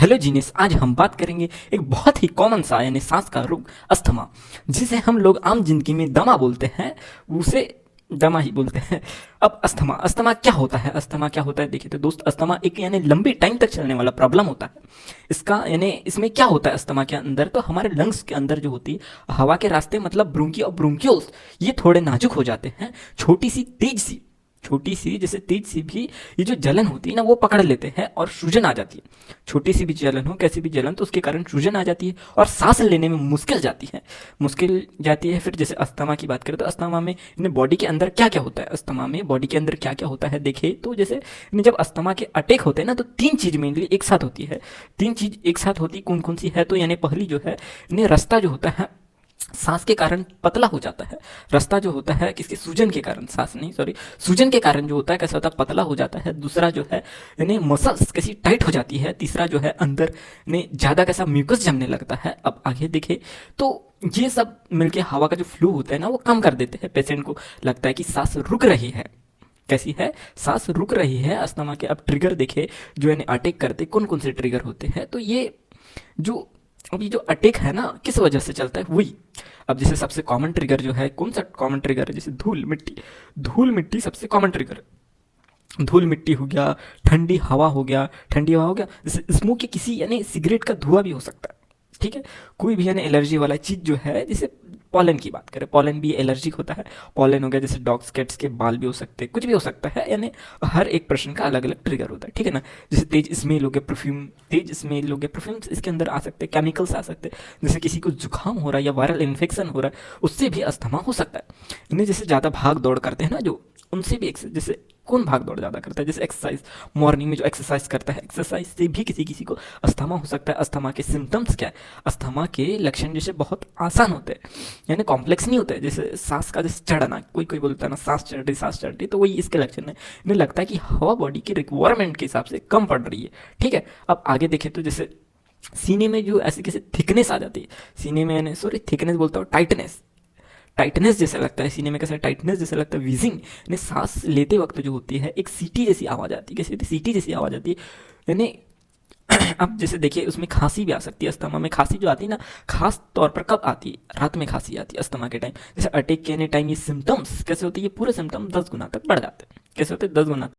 Hello जीनिस, आज हम बात करेंगे एक बहुत ही कॉमन सा यानी सांस का रोग अस्थमा, जिसे हम लोग आम जिंदगी में दमा बोलते हैं। उसे दमा ही बोलते हैं। अब अस्थमा अस्थमा क्या होता है? अस्थमा क्या होता है देखिए तो दोस्त, अस्थमा एक यानी लंबी टाइम तक चलने वाला प्रॉब्लम होता है। इसका यानी इसमें क्या होता है अस्थमा के अंदर, तो हमारे लंग्स के अंदर जो होती है हवा के रास्ते मतलब ब्रोंकी और ब्रोंक्यूल्स, ये थोड़े नाजुक हो जाते हैं। छोटी सी जैसे तेज सी भी ये जो जलन होती है ना वो पकड़ लेते हैं और सूजन आ जाती है। छोटी सी भी जलन हो, कैसी भी जलन, तो उसके कारण सूजन आ जाती है और सांस लेने में मुश्किल जाती है। फिर जैसे अस्थमा की बात करें तो अस्थमा में इन्हें बॉडी के अंदर क्या क्या होता है, अस्थमा में बॉडी के अंदर क्या क्या होता है देखे तो जैसे इन्हें जब अस्थमा के अटैक होते हैं ना तो तीन चीज मेनली एक साथ होती है। तीन चीज एक साथ होती कौन कौन सी है, तो यानी पहली जो है, इन्हें रास्ता जो होता है सांस के कारण पतला हो जाता है। रास्ता जो होता है किसके, सूजन के कारण, सांस नहीं सॉरी, सूजन के कारण जो होता है कैसा होता है, पतला हो जाता है। दूसरा जो है यानी मसल्स कैसी टाइट हो जाती है। तीसरा जो है अंदर ने ज्यादा कैसा म्यूकस जमने लगता है। अब आगे देखे तो ये सब मिलके हवा का जो फ्लो होता है ना वो कम कर देते हैं। पेशेंट को लगता है कि सांस रुक रही है। कैसी है, सांस रुक रही है अस्थमा के। अब ट्रिगर देखे जो यानी अटैक करते कौन कौन से ट्रिगर होते हैं, तो ये जो अभी जो अटैक है ना किस वजह से चलता है वही। अब जैसे सबसे कॉमन ट्रिगर जो है, कौन सा कॉमन ट्रिगर है, जैसे धूल मिट्टी सबसे कॉमन ट्रिगर है। धूल मिट्टी हो गया, ठंडी हवा हो गया, जैसे स्मोक के किसी यानी सिगरेट का धुआं भी हो सकता है। ठीक है, कोई भी यानी एलर्जी वाला चीज जो है, जैसे पॉलन की बात करें, पॉलन भी एलर्जिक होता है। पॉलन हो गया, जैसे डॉग्स कैट्स के बाल भी हो सकते हैं, कुछ भी हो सकता है। यानी हर एक पर्सन का अलग अलग ट्रिगर होता है, ठीक है ना। जैसे तेज स्मेल हो गया, परफ्यूम इसके अंदर आ सकते हैं, केमिकल्स आ सकते हैं। जैसे किसी को जुकाम हो रहा है या वायरल इन्फेक्शन हो रहा है, उससे भी अस्थमा हो सकता है। इन्हें जैसे ज़्यादा भाग दौड़ करते हैं ना जो, उनसे भी जैसे कौन भाग दौड़ ज़्यादा करता है, जैसे एक्सरसाइज, मॉर्निंग में जो एक्सरसाइज करता है, एक्सरसाइज से भी किसी किसी को अस्थमा हो सकता है। अस्थमा के सिम्टम्स क्या है, अस्थमा के लक्षण जैसे बहुत आसान होते हैं, यानी कॉम्प्लेक्स नहीं होते। जैसे सांस का जैसे चढ़ना, कोई कोई बोलता है ना सांस चढ़ रही, तो वही इसके लक्षण है। इन्हें लगता है कि हवा बॉडी की रिक्वायरमेंट के हिसाब से कम पड़ रही है। ठीक है, अब आगे देखें तो जैसे सीने में जो ऐसे कैसे थिकनेस आ जाती है, सीने में यानी सॉरी थिकनेस बोलता हूँ, टाइटनेस जैसा लगता है सीने में, कैसा टाइटनेस जैसा लगता है। वीजिंग यानी सांस लेते वक्त जो होती है एक सीटी जैसी आवाज आती है, कैसी सीटी जैसी आवाज आती है यानी। अब जैसे देखिए उसमें खांसी भी आ सकती है। अस्थमा में खांसी जो आती है ना, खास तौर पर कब आती है, रात में खांसी आती है अस्थमा के टाइम। जैसे अटैक के टाइम ये सिम्टम्स कैसे होते हैं, ये पूरे सिम्टम्स 10 गुना तक बढ़ जाते हैं। कैसे होते हैं, 10 गुना